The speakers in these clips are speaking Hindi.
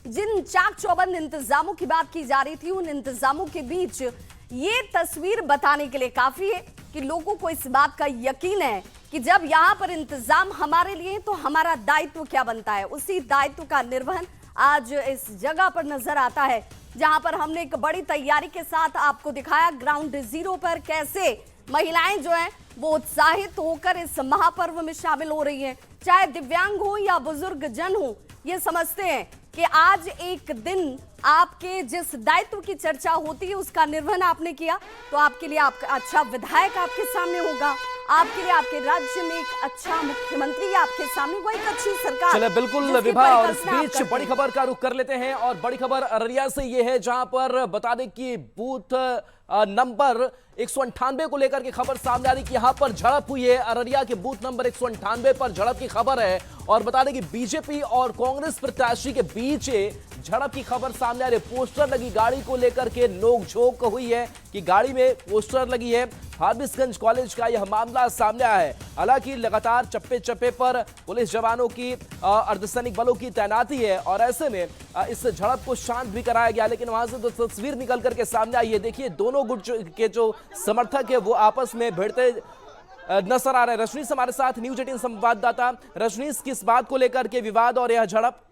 जिन चाक चौबंद इंतजामों की बात की जा रही थी, उन इंतजामों के बीच ये तस्वीर बताने के लिए काफी है कि लोगों को इस बात का यकीन है कि जब यहां पर इंतजाम हमारे लिए तो हमारा दायित्व क्या बनता है। उसी दायित्व का निर्वहन आज इस जगह पर नजर आता है, जहां पर हमने एक बड़ी तैयारी के साथ आपको दिखाया ग्राउंड जीरो पर कैसे महिलाएं जो हैं वो उत्साहित होकर इस महापर्व में शामिल हो रही हैं। चाहे दिव्यांग हो या बुजुर्ग जन हो, ये समझते हैं कि आज एक दिन आपके जिस दायित्व की चर्चा होती है उसका निर्वहन आपने किया तो आपके लिए आपका अच्छा विधायक आपके सामने होगा, आपके लिए आपके राज्य में एक अच्छा मुख्यमंत्री आपके सामने, वो एक अच्छी सरकार। चले बिल्कुल विभा, और इस बीच बड़ी खबर का रुख कर लेते हैं और बड़ी खबर अररिया से ये है, जहां पर बता दें कि बूथ नंबर 198 को लेकर के खबर सामने आ रही कि यहां पर झड़प हुई है। अररिया के बूथ नंबर 198 पर झड़प की खबर है और बता दें कि बीजेपी और कांग्रेस प्रत्याशी के बीच झड़प की खबर सामने आ रही है। पोस्टर लगी गाड़ी को लेकर के नोकझोंक हुई है कि गाड़ी में पोस्टर लगी है। फारबिसगंज कॉलेज का यह मामला सामने आया है। हालांकि लगातार चप्पे चप्पे पर पुलिस जवानों की अर्धसैनिक बलों की तैनाती है और ऐसे में इस झड़प को शांत भी कराया गया, लेकिन वहां से तो तस्वीर निकल करके सामने आई है। देखिए दोनों गुट के जो समर्थक है वो आपस में भिड़ते नजर आ रहे हैं। रजनीश हमारे साथ, न्यूज 18 संवाददाता। रजनीश, किस बात को लेकर के विवाद और यह झड़प?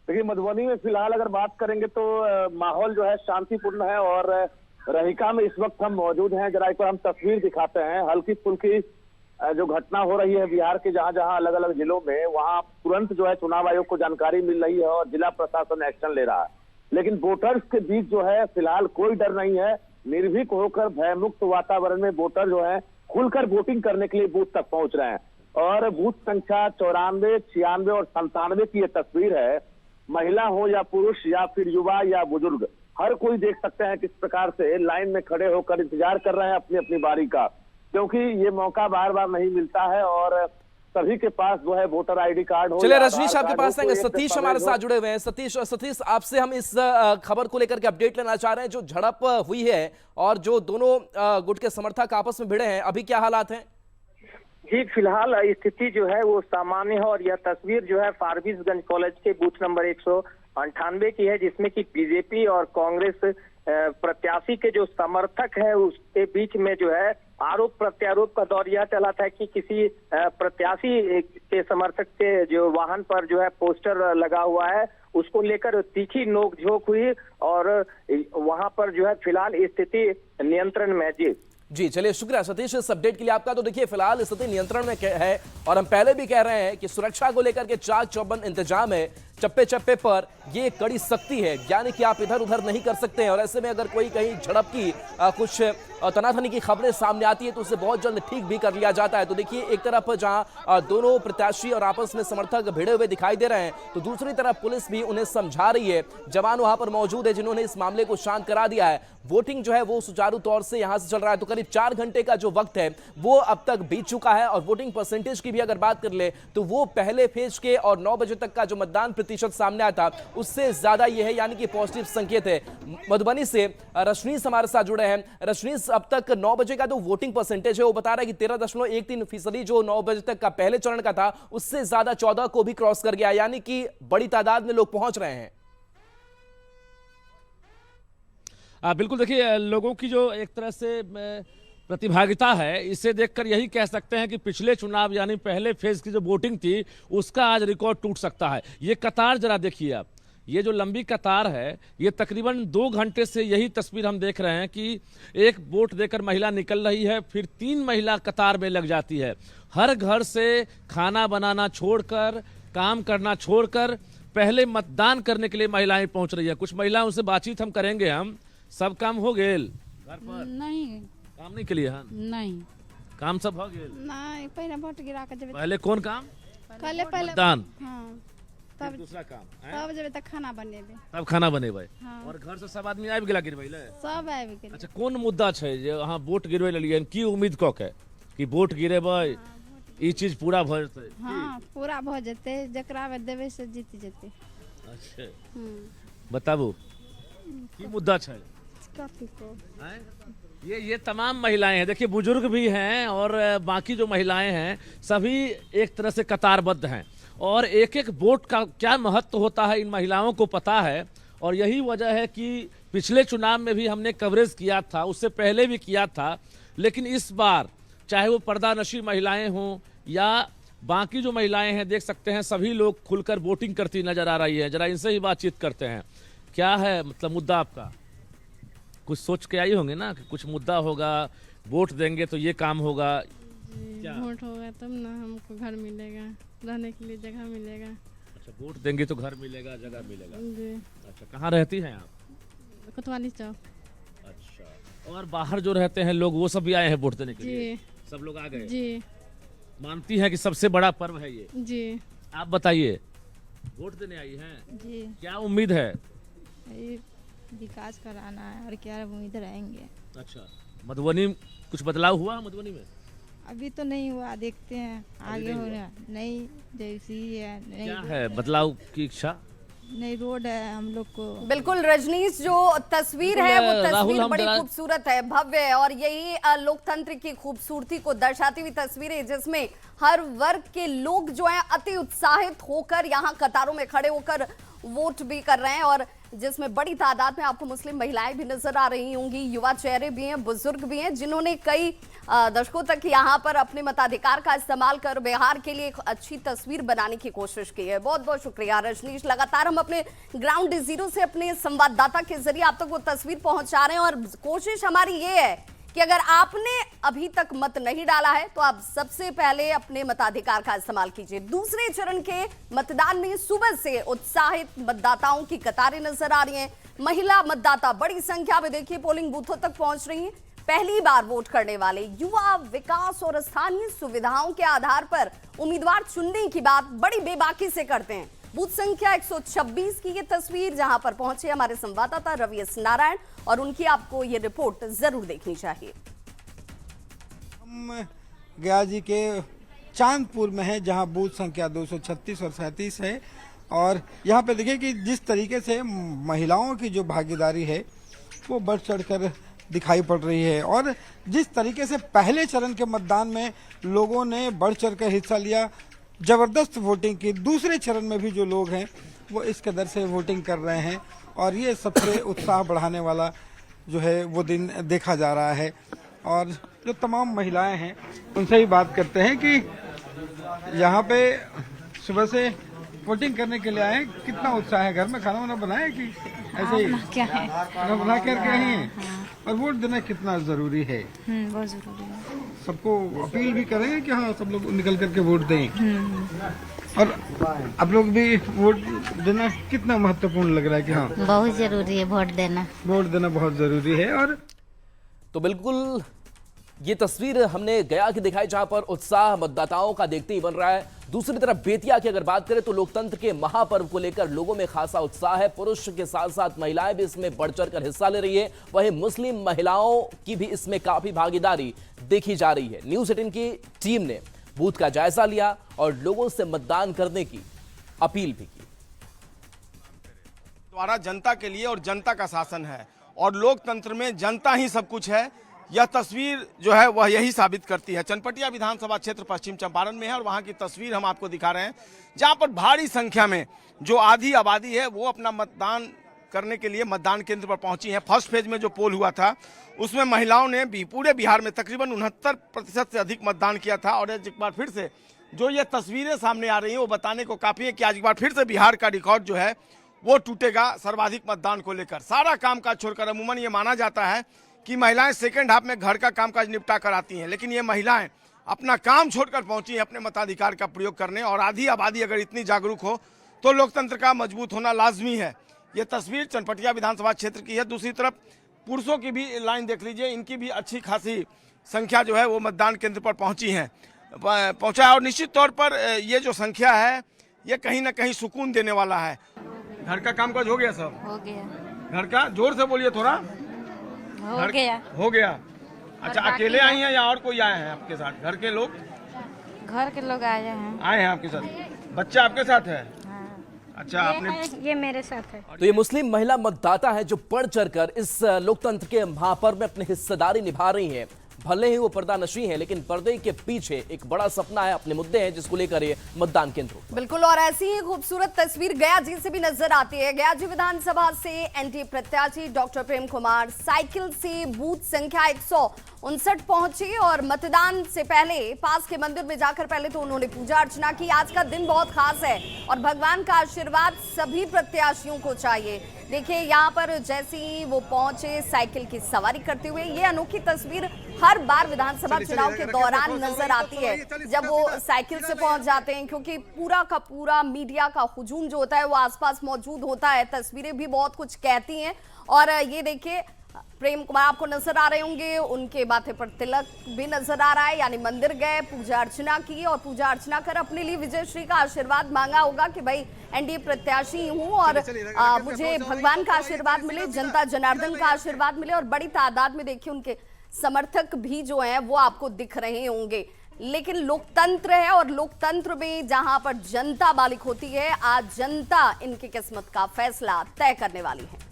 देखिए मधुबनी में फिलहाल अगर बात करेंगे तो माहौल जो है शांतिपूर्ण है और रहिका में इस वक्त हम मौजूद हैं। जरा एक बार हम तस्वीर दिखाते हैं। हल्की फुल्की जो घटना हो रही है बिहार के जहां जहां अलग अलग जिलों में, वहां तुरंत जो है चुनाव आयोग को जानकारी मिल रही है और जिला प्रशासन एक्शन ले रहा है। लेकिन वोटर्स के बीच जो है फिलहाल कोई डर नहीं है। निर्भीक होकर भयमुक्त वातावरण में वोटर जो है खुलकर वोटिंग करने के लिए बूथ तक पहुंच रहे हैं। और बूथ संख्या 94, 96 और 97 की यह तस्वीर है। महिला हो या पुरुष या फिर युवा या बुजुर्ग, हर कोई देख सकते हैं किस प्रकार से लाइन में खड़े होकर इंतजार कर रहे हैं अपनी अपनी बारी का, क्योंकि ये मौका बार बार नहीं मिलता है और सभी के पास जो है वोटर आईडी कार्ड हो। चलिए रजनीश आपके पास आएंगे, सतीश हमारे साथ जुड़े हुए हैं। सतीश आपसे हम इस खबर को लेकर के अपडेट लेना चाह रहे हैं। जो झड़प हुई है और जो दोनों गुट के समर्थक आपस में भिड़े हैं, अभी क्या हालात हैं? जी फिलहाल स्थिति जो है वो सामान्य है और यह तस्वीर जो है फारबिसगंज कॉलेज के बूथ नंबर 198 की है, जिसमें कि बीजेपी और कांग्रेस प्रत्याशी के जो समर्थक है उसके बीच में जो है आरोप प्रत्यारोप का दौर यह चला था कि किसी प्रत्याशी के समर्थक के जो वाहन पर जो है पोस्टर लगा हुआ है उसको लेकर तीखी नोकझोंक हुई और वहां पर जो है फिलहाल स्थिति नियंत्रण में। जी चलिए शुक्रिया सतीश इस अपडेट के लिए आपका। तो देखिए फिलहाल स्थिति नियंत्रण में है और हम पहले भी कह रहे हैं कि सुरक्षा को लेकर के चाक चौबंद इंतजाम है। चप्पे चप्पे पर ये कड़ी सख्ती है, यानी कि आप इधर उधर नहीं कर सकते हैं और ऐसे में अगर कोई कहीं झड़प की कुछ तनातनी की खबरें सामने आती है तो उसे बहुत जल्द ठीक भी कर लिया जाता है। तो देखिए एक तरफ जहां दोनों प्रत्याशी और आपस में समर्थक भिड़े हुए दिखाई दे रहे हैं तो दूसरी तरफ पुलिस भी उन्हें समझा रही है। जवान वहां पर मौजूद है जिन्होंने इस मामले को शांत करा दिया है। वोटिंग जो है वो सुचारू तौर से यहां से चल रहा है। तो करीब 4 घंटे का जो वक्त है वो अब तक बीत चुका है और वोटिंग परसेंटेज की भी अगर बात कर ले तो वो पहले फेज के और 9 बजे तक का जो मतदान प्रतिशत सामने आया था उससे ज्यादा ये है, यानी कि पॉजिटिव संकेत है। मधुबनी से रजनीश हमारे साथ जुड़े हैं। रजनीश, अब तक 9 बजे का जो वोटिंग परसेंटेज है वो बता रहा है कि 13.13% जो 9 बजे तक का पहले चरण का था उससे ज्यादा 14 को भी क्रॉस कर गया, यानी कि बड़ी तादाद में लोग पहुंच रहे हैं। बिल्कुल, देखिए लोगों की जो एक तरह से प्रतिभागिता है इसे देखकर यही कह सकते हैं कि पिछले चुनाव यानी पहले फेज की जो वोटिंग थी उसका आज रिकॉर्ड टूट सकता है। ये कतार जरा देखिए आप, ये जो लंबी कतार है ये तकरीबन 2 घंटे से यही तस्वीर हम देख रहे हैं कि एक वोट देकर महिला निकल रही है, फिर 3 महिला कतार में लग जाती है। हर घर से खाना बनाना छोड़कर, काम करना छोड़कर पहले मतदान करने के लिए महिलाएं पहुंच रही है। कुछ महिलाओं से बातचीत हम करेंगे। हम सब काम हो गेल घर पर? नहीं काम नहीं के लिए नहीं काम सब हो गेल नहीं। पहले वोट गिरा के जब पहले कौन काम? पहले मतदान। हाँ तब दूसरा काम तब जब तक खाना बनेबे तब खाना बनेबे। हाँ। और घर से सब आदमी आबि गेला गिरबै ले? सब आबि गेल। अच्छा, कोन मुद्दा छै जे अहाँ वोट गिरबै लेलियै, की उम्मीद क के कि वोट गिरेबै ई चीज पूरा भ जेतै? हाँ पूरा भ जेतै, जेकरा में देबै से जीत जेतै। अच्छा बताबू की मुद्दा छै? कथी को ये तमाम महिलाएं हैं, देखिए बुजुर्ग भी हैं और बाकी जो महिलाएं हैं सभी एक तरह से कतारबद्ध हैं और एक एक वोट का क्या महत्व होता है इन महिलाओं को पता है। और यही वजह है कि पिछले चुनाव में भी हमने कवरेज किया था, उससे पहले भी किया था, लेकिन इस बार चाहे वो पर्दानशी महिलाएं हों या बाकी जो महिलाएं हैं, देख सकते हैं सभी लोग खुलकर वोटिंग करती नजर आ रही है। जरा इनसे ही बातचीत करते हैं। क्या है मतलब मुद्दा आपका? कुछ सोच के आई होंगे ना कि कुछ मुद्दा होगा, वोट देंगे तो ये काम होगा। क्या? वोट होगा तब ना हमको घर मिलेगा, रहने के लिए जगह मिलेगा। अच्छा, वोट देंगे तो घर मिलेगा, जगह मिलेगा। जी। अच्छा, कहाँ रहती हैं आप? कोतवाली चौक। अच्छा, और बाहर जो रहते हैं लोग वो सब भी आए हैं वोट देने के लिए? जी। सब लोग आ गए? जी। मानती हैं कि सबसे बड़ा पर्व है ये? जी। आप बताइए, वोट देने आई हैं? जी। क्या उम्मीद है? ये विकास कराना है और क्या उम्मीद रहेंगे। अच्छा, मधुबनी कुछ बदलाव हुआ मधुबनी में? अभी तो नहीं हुआ, देखते हैं आगे नहीं होना। नई जैसी है, नई क्या रोड है बदलाव की इच्छा? नई रोड है हम लोग को। बिल्कुल रजनीश, जो तस्वीर है वो राहुल, तस्वीर हम बड़ी जरा- खूबसूरत है, भव्य है, और यही लोकतंत्र की खूबसूरती को दर्शाती हुई तस्वीरें, जिसमें हर वर्ग के लोग जो हैं अति उत्साहित होकर यहाँ कतारों में खड़े होकर वोट भी कर रहे हैं, और जिसमें बड़ी तादाद में आपको मुस्लिम महिलाएं भी नजर आ रही होंगी, युवा चेहरे भी हैं, बुजुर्ग भी हैं, जिन्होंने कई दशकों तक यहाँ पर अपने मताधिकार का इस्तेमाल कर बिहार के लिए एक अच्छी तस्वीर बनाने की कोशिश की है। बहुत बहुत शुक्रिया रजनीश। लगातार हम अपने ग्राउंड जीरो से अपने संवाददाता के जरिए आप तक वो तस्वीर पहुंचा रहे हैं, और कोशिश हमारी ये है कि अगर आपने अभी तक मत नहीं डाला है तो आप सबसे पहले अपने मताधिकार का इस्तेमाल कीजिए। दूसरे चरण के मतदान में सुबह से उत्साहित मतदाताओं की कतारें नजर आ रही हैं। महिला मतदाता बड़ी संख्या में देखिए पोलिंग बूथों तक पहुंच रही हैं। पहली बार वोट करने वाले युवा विकास और स्थानीय सुविधाओं के आधार पर उम्मीदवार चुनने की बात बड़ी बेबाकी से करते हैं। बूथ संख्या 126 की ये तस्वीर, जहां पर पहुंचे हमारे संवाददाता रवि एस नारायण, और उनकी आपको ये रिपोर्ट जरूर देखनी चाहिए। हम गया जी के चांदपुर में है, जहां बूथ संख्या 236 और 37 है, और यहाँ पे देखिए कि जिस तरीके से महिलाओं की जो भागीदारी है वो बढ़ चढ़कर दिखाई पड़ रही है, और जिस तरीके से पहले चरण के मतदान में लोगों ने बढ़ चढ़कर हिस्सा लिया, जबरदस्त वोटिंग की। दूसरे चरण में भी जो लोग हैं वो इस कदर से वोटिंग कर रहे हैं, और ये सबसे उत्साह बढ़ाने वाला जो है वो दिन देखा जा रहा है। और जो तमाम महिलाएं हैं उनसे ही बात करते हैं कि यहाँ पे सुबह से वोटिंग करने के लिए आए, कितना उत्साह है? घर में खाना वाना बनाए कि ऐसे ही क्या है? खाना बना करके आई हैं? और वोट देना कितना जरूरी है? बहुत जरूरी है। सबको अपील भी करेंगे कि हाँ सब लोग निकल करके वोट दें। और आप लोग भी वोट देना कितना महत्वपूर्ण लग रहा है कि हाँ बहुत जरूरी है वोट देना। वोट देना बहुत जरूरी है। और तो बिल्कुल ये तस्वीर हमने गया की दिखाई, जहां पर उत्साह मतदाताओं का देखते ही बन रहा है। दूसरी तरफ बेतिया की अगर बात करें तो लोकतंत्र के महापर्व को लेकर लोगों में खासा उत्साह है। पुरुष के साथ साथ महिलाएं भी इसमें बढ़ चढ़कर हिस्सा ले रही है। वहीं मुस्लिम महिलाओं की भी इसमें काफी भागीदारी देखी जा रही है। न्यूज़ 18 की टीम ने बूथ का जायजा लिया और लोगों से मतदान करने की अपील भी की। द्वारा जनता के लिए और जनता का शासन है, और लोकतंत्र में जनता ही सब कुछ है। यह तस्वीर जो है वह यही साबित करती है। चनपटिया विधानसभा क्षेत्र पश्चिम चंपारण में है, और वहां की तस्वीर हम आपको दिखा रहे हैं, जहां पर भारी संख्या में जो आधी आबादी है वो अपना मतदान करने के लिए मतदान केंद्र पर पहुंची है। फर्स्ट फेज में जो पोल हुआ था उसमें महिलाओं ने भी पूरे बिहार में तकरीबन 69% से अधिक मतदान किया था। और एक बार फिर से जो ये तस्वीरें सामने आ रही हैं वो बताने को काफी है कि आज एक बार फिर से बिहार का रिकॉर्ड जो है वो टूटेगा सर्वाधिक मतदान को लेकर। सारा कामकाज छोड़कर, अमूमन ये माना जाता है कि महिलाएं सेकंड हाफ में घर का कामकाज निपटा कर आती हैं, लेकिन ये महिलाएं अपना काम छोड़कर पहुंची हैं अपने मताधिकार का प्रयोग करने। और आधी आबादी अगर इतनी जागरूक हो तो लोकतंत्र का मजबूत होना लाजमी है। ये तस्वीर चनपटिया विधानसभा क्षेत्र की है। दूसरी तरफ पुरुषों की भी लाइन देख लीजिए, इनकी भी अच्छी खासी संख्या जो है वो मतदान केंद्र पर पहुंची है, पहुंचा है। और निश्चित तौर पर ये जो संख्या है ये कहीं ना कहीं सुकून देने वाला है। घर का कामकाज हो गया सब? हो गया। घर का जोर से बोलिए थोड़ा। हो गया। हो गया। अच्छा, अकेले आई हैं या और कोई आए हैं आपके साथ? घर के लोग? घर के लोग आए हैं। आए हैं आपके साथ? बच्चा आपके साथ है? अच्छा, आपने ये मेरे साथ है। तो ये मुस्लिम महिला मतदाता है जो बढ़ चढ़कर इस लोकतंत्र के महापर्व में अपनी हिस्सेदारी निभा रही हैं। भले ही वो पर्दानशी हैं, लेकिन पर्दे के पीछे एक बड़ा सपना है, अपने मुद्दे हैं जिसको लेकर ये मतदान केंद्रों पर। बिल्कुल, और ऐसी ही खूबसूरत तस्वीर गया जी से भी नजर आती है। गया जी विधानसभा से एनडीए प्रत्याशी डॉक्टर प्रेम कुमार साइकिल से बूथ संख्या 159 पहुंचे और मतदान से पहले पास के मंदिर में जाकर पहले तो उन्होंने पूजा अर्चना की। आज का दिन बहुत खास है और भगवान का आशीर्वाद सभी प्रत्याशियों को चाहिए। देखिए यहाँ पर जैसे ही वो पहुंचे साइकिल की सवारी करते हुए, ये अनोखी तस्वीर हर बार विधानसभा चुनाव के दौरान नजर आती है जब वो साइकिल से पहुंच जाते हैं, क्योंकि पूरा का पूरा मीडिया का हुजूम जो होता है वो आसपास मौजूद होता है। तस्वीरें भी बहुत कुछ कहती हैं और ये देखिए प्रेम कुमार आपको नजर आ रहे होंगे, उनके माथे पर तिलक भी नजर आ रहा है, यानी मंदिर गए, पूजा अर्चना की और पूजा अर्चना कर अपने लिए विजय श्री का आशीर्वाद मांगा होगा कि भाई एनडीए प्रत्याशी हूं और मुझे भगवान का आशीर्वाद मिले, जनता जनार्दन का आशीर्वाद मिले। और बड़ी तादाद में देखिए उनके समर्थक भी जो हैं वो आपको दिख रहे होंगे। लेकिन लोकतंत्र है और लोकतंत्र में जहां पर जनता मालिक होती है, आज जनता इनकी किस्मत का फैसला तय करने वाली है।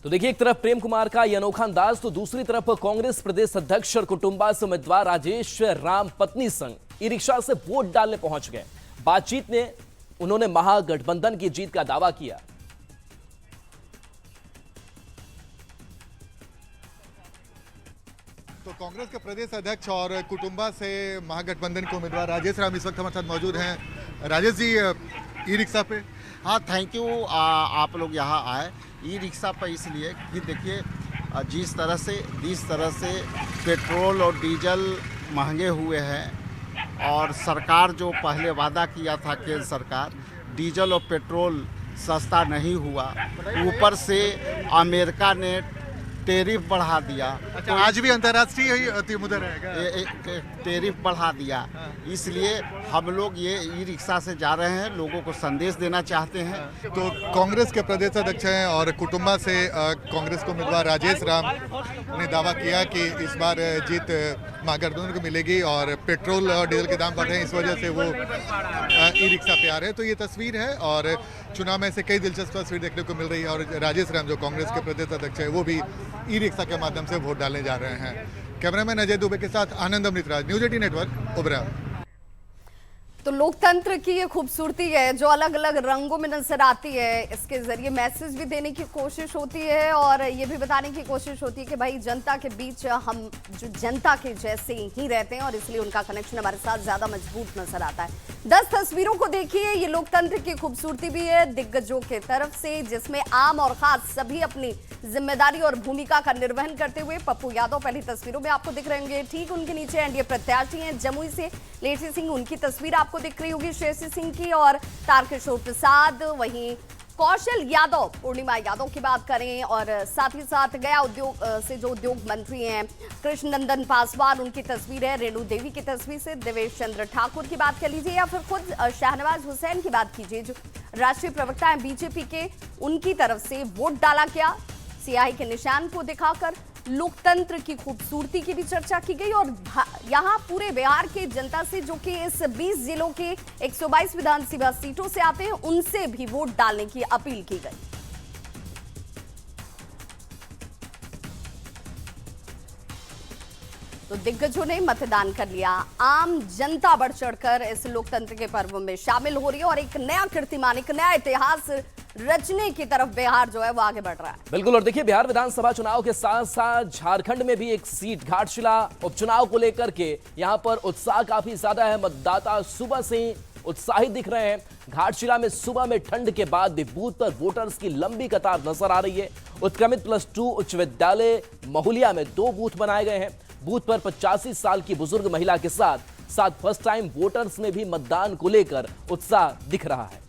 तो देखिए एक तरफ प्रेम कुमार का ये अनोखा अंदाज, तो दूसरी तरफ कांग्रेस प्रदेश अध्यक्ष और कुटुंबा से उम्मीदवार राजेश राम पत्नी संग ई रिक्शा से वोट डालने पहुंच गए। बातचीत में उन्होंने महागठबंधन की जीत का दावा किया। तो कांग्रेस के प्रदेश अध्यक्ष और कुटुंबा से महागठबंधन के उम्मीदवार राजेश राम इस वक्त हमारे साथ मौजूद हैं। राजेश जी, ई रिक्शा पे। हाँ, थैंक यू। आप लोग यहाँ आए ई रिक्शा पर इसलिए कि देखिए जिस तरह से पेट्रोल और डीजल महंगे हुए हैं और सरकार जो पहले वादा किया था केंद्र सरकार, डीजल और पेट्रोल सस्ता नहीं हुआ, ऊपर से अमेरिका ने टैरिफ बढ़ा दिया। अच्छा, आज भी अंतर्राष्ट्रीय मुद्दा रहेगा, टैरिफ बढ़ा दिया। इसलिए हम लोग ये ई रिक्शा से जा रहे हैं, लोगों को संदेश देना चाहते हैं। तो कांग्रेस के प्रदेश अध्यक्ष हैं और कुटुंबा से कांग्रेस के उम्मीदवार राजेश राम ने दावा किया कि इस बार जीत महागठबंधन को मिलेगी और पेट्रोल और डीजल के दाम बढ़ रहे हैं, इस वजह से वो ई रिक्शा पे आ रहे हैं। तो ये तस्वीर है और चुनाव में से कई दिलचस्प तस्वीर देखने को मिल रही है और राजेश राम जो कांग्रेस के प्रदेश अध्यक्ष है वो भी ई रिक्शा के माध्यम से वोट डालने जा रहे हैं। कैमरामैन अजय दुबे के साथ आनंद अमृतराज, न्यूज 18 नेटवर्क, ओबरा। तो लोकतंत्र की ये खूबसूरती है जो अलग अलग रंगों में नजर आती है। इसके जरिए मैसेज भी देने की कोशिश होती है और ये भी बताने की कोशिश होती है कि भाई जनता के बीच हम जो जनता के जैसे ही रहते हैं और इसलिए उनका कनेक्शन हमारे साथ ज्यादा मजबूत नजर आता है। 10 तस्वीरों को देखिए, ये लोकतंत्र की खूबसूरती भी है दिग्गजों के तरफ से, जिसमें आम और खास सभी अपनी जिम्मेदारी और भूमिका का निर्वहन करते हुए। पप्पू यादव पहली तस्वीरों में आपको दिख रहे होंगे, ठीक उनके नीचे एनडीए प्रत्याशी हैं जमुई से लेठी सिंह, उनकी तस्वीर आपको दिख रही होगी श्रेयसी सिंह की, और तारकिशोर प्रसाद, वहीं कौशल यादव, पूर्णिमा यादव की बात करें और साथ ही साथ गया उद्योग से जो उद्योग मंत्री हैं कृष्ण नंदन पासवान, उनकी तस्वीर है। रेणु देवी की तस्वीर से देवेश चंद्र ठाकुर की बात कर लीजिए या फिर खुद शाहनवाज हुसैन की बात कीजिए जो राष्ट्रीय प्रवक्ता हैं बीजेपी के, उनकी तरफ से वोट डाला गया सियाही के निशान को दिखाकर। लोकतंत्र की खूबसूरती की भी चर्चा की गई और यहाँ पूरे बिहार के जनता से जो कि इस 20 जिलों के 122 विधानसभा सीटों से आते हैं उनसे भी वोट डालने की अपील की गई। तो दिग्गजों ने मतदान कर लिया, आम जनता बढ़ चढ़कर इस लोकतंत्र के पर्व में शामिल हो रही है और एक नया कीर्तिमान, एक नया इतिहास रचने की तरफ बिहार जो है वो आगे बढ़ रहा है। बिल्कुल, और देखिए बिहार विधानसभा चुनाव के साथ साथ झारखंड में भी एक सीट घाटशिला उपचुनाव को लेकर के यहां पर उत्साह काफी ज्यादा है। मतदाता सुबह से ही उत्साहित दिख रहे हैं। घाटशिला में सुबह में ठंड के बाद भी बूथ पर वोटर्स की लंबी कतार नजर आ रही है। उत्क्रमित +2 उच्च विद्यालय महुलिया में 2 बूथ बनाए गए हैं। बूथ पर 85 साल की बुजुर्ग महिला के साथ फर्स्ट टाइम वोटर्स में भी मतदान को लेकर उत्साह दिख रहा है।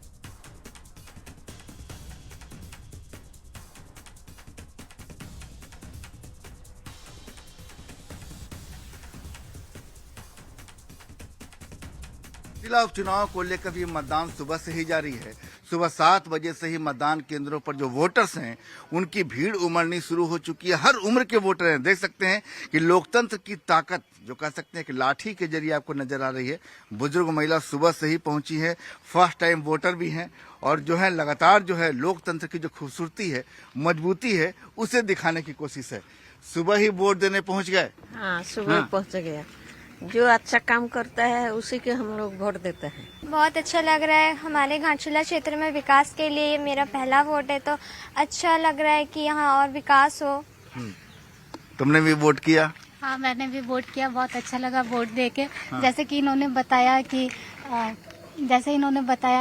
जिला उपचुनाव को लेकर भी मतदान सुबह से ही जारी है। सुबह 7 बजे से ही मतदान केंद्रों पर जो वोटर्स हैं उनकी भीड़ उमड़नी शुरू हो चुकी है। हर उम्र के वोटर हैं। देख सकते हैं कि लोकतंत्र की ताकत जो कह सकते हैं कि लाठी के जरिए आपको नजर आ रही है। बुजुर्ग महिला सुबह से ही पहुंची है, फर्स्ट टाइम वोटर भी हैं और जो है लगातार जो है लोकतंत्र की जो खूबसूरती है, मजबूती है, उसे दिखाने की कोशिश है। सुबह ही वोट देने पहुंच गए? हाँ, सुबह पहुंच गया। जो अच्छा काम करता है उसी के हम लोग वोट देते हैं। बहुत अच्छा लग रहा है। हमारे घाटशिला क्षेत्र में विकास के लिए मेरा पहला वोट है, तो अच्छा लग रहा है कि यहाँ और विकास हो। तुमने भी वोट किया? हाँ, मैंने भी वोट किया। बहुत अच्छा लगा वोट देके। जैसे कि इन्होंने बताया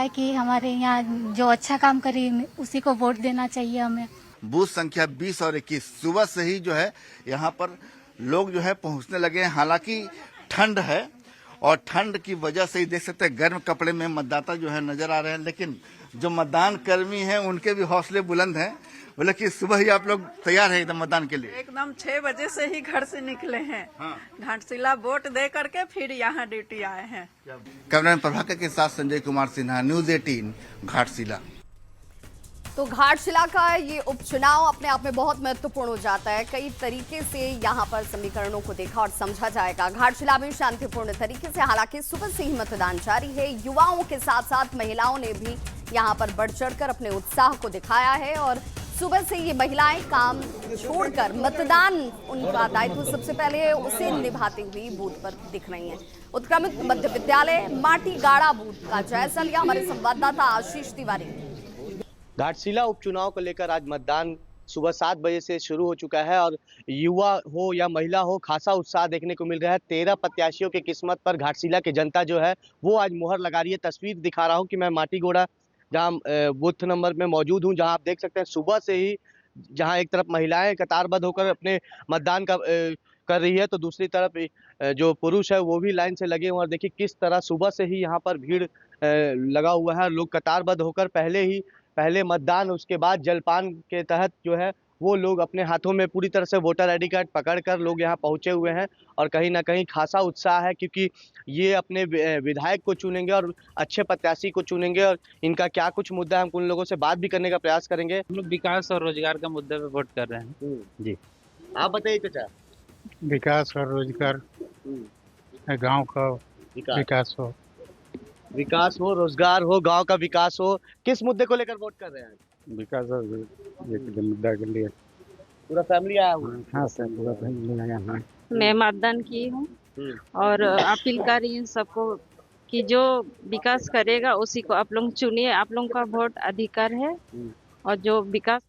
कि हमारे यहाँ जो अच्छा काम करे उसी को वोट देना चाहिए हमें। बूथ संख्या 20 और 21 सुबह से ही जो है यहाँ पर लोग जो है पहुँचने लगे हैं। हालांकि ठंड है और ठंड की वजह से ही देख सकते हैं गर्म कपड़े में मतदाता जो है नजर आ रहे हैं, लेकिन जो मतदान कर्मी हैं उनके भी हौसले बुलंद हैं। बोले कि सुबह ही आप लोग तैयार हैं एकदम मतदान के लिए? एकदम 6 बजे से ही घर से निकले हैं। घाटशिला वोट दे करके फिर यहाँ ड्यूटी आए हैं। कैमरामैन प्रभाकर के साथ संजय कुमार सिन्हा, न्यूज़ 18 घाटशिला। तो घाटशिला का ये उपचुनाव अपने आप में बहुत महत्वपूर्ण हो जाता है। कई तरीके से यहाँ पर समीकरणों को देखा और समझा जाएगा। घाटशिला में शांतिपूर्ण तरीके से हालांकि सुबह से ही मतदान जारी है। युवाओं के साथ साथ महिलाओं ने भी यहाँ पर बढ़ चढ़कर अपने उत्साह को दिखाया है और सुबह से ये महिलाएं काम छोड़कर मतदान उनका दायित्व सबसे पहले उसे निभाती हुई बूथ पर दिख रही हैं। उत्क्रमित मध्य विद्यालय माटीगाड़ा बूथ का जायजा लिया हमारे संवाददाता आशीष तिवारी। घाटशिला उपचुनाव को लेकर आज मतदान सुबह 7 बजे से शुरू हो चुका है और युवा हो या महिला हो खासा उत्साह देखने को मिल रहा है। 13 प्रत्याशियों की किस्मत पर घाटशिला की जनता जो है वो आज मुहर लगा रही है। तस्वीर दिखा रहा हूँ कि मैं माटीगोड़ा जहाँ बूथ नंबर में मौजूद हूँ, जहाँ आप देख सकते हैं सुबह से ही जहाँ एक तरफ महिलाएं कतारबद्ध होकर अपने मतदान का कर रही है तो दूसरी तरफ जो पुरुष है वो भी लाइन से लगे हुए और देखिए किस तरह सुबह से ही यहाँ पर भीड़ लगा हुआ है। लोग कतारबद्ध होकर पहले मतदान उसके बाद जलपान के तहत जो है वो लोग अपने हाथों में पूरी तरह से वोटर आईडी कार्ड पकड़कर लोग यहाँ पहुँचे हुए हैं और कहीं ना कहीं खासा उत्साह है क्योंकि ये अपने विधायक को चुनेंगे और अच्छे प्रत्याशी को चुनेंगे और इनका क्या कुछ मुद्दा है हम उन लोगों से बात भी करने का प्रयास करेंगे। हम लोग विकास और रोजगार का मुद्दे पे वोट कर रहे हैं। जी आप बताइए चाचा। विकास और रोजगार, गाँव का विकास हो, रोजगार हो, गांव का विकास हो। किस मुद्दे को लेकर वोट कर रहे हैं? विकास और मुद्दा के लिए। पूरा फैमिली आया हुआ? हाँ सर, पूरा फैमिली आया हुआ। मैं मतदान की हूँ और अपील कर रही हूँ सबको कि जो विकास करेगा उसी को आप लोग चुनिए। आप लोगों का वोट अधिकार है और जो विकास।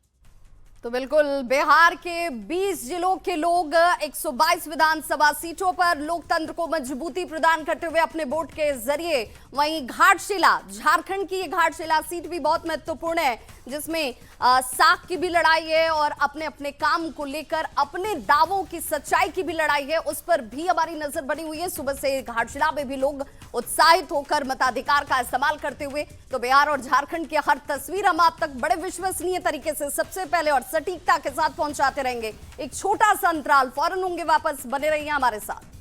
तो बिल्कुल बिहार के 20 जिलों के लोग 122 विधानसभा सीटों पर लोकतंत्र को मजबूती प्रदान करते हुए अपने वोट के जरिए, वहीं घाटशिला झारखंड की ये घाटशिला सीट भी बहुत महत्वपूर्ण है जिसमें साख की भी लड़ाई है और अपने अपने काम को लेकर अपने दावों की सच्चाई की भी लड़ाई है, उस पर भी हमारी नजर बनी हुई है। सुबह से घाटशिला में भी लोग उत्साहित होकर मताधिकार का इस्तेमाल करते हुए। तो बिहार और झारखंड की हर तस्वीर हम आप तक बड़े विश्वसनीय तरीके से सबसे पहले और सटीकता के साथ पहुंचाते रहेंगे। एक छोटा सा अंतराल, फौरन होंगे वापस, बने रहिए हमारे साथ।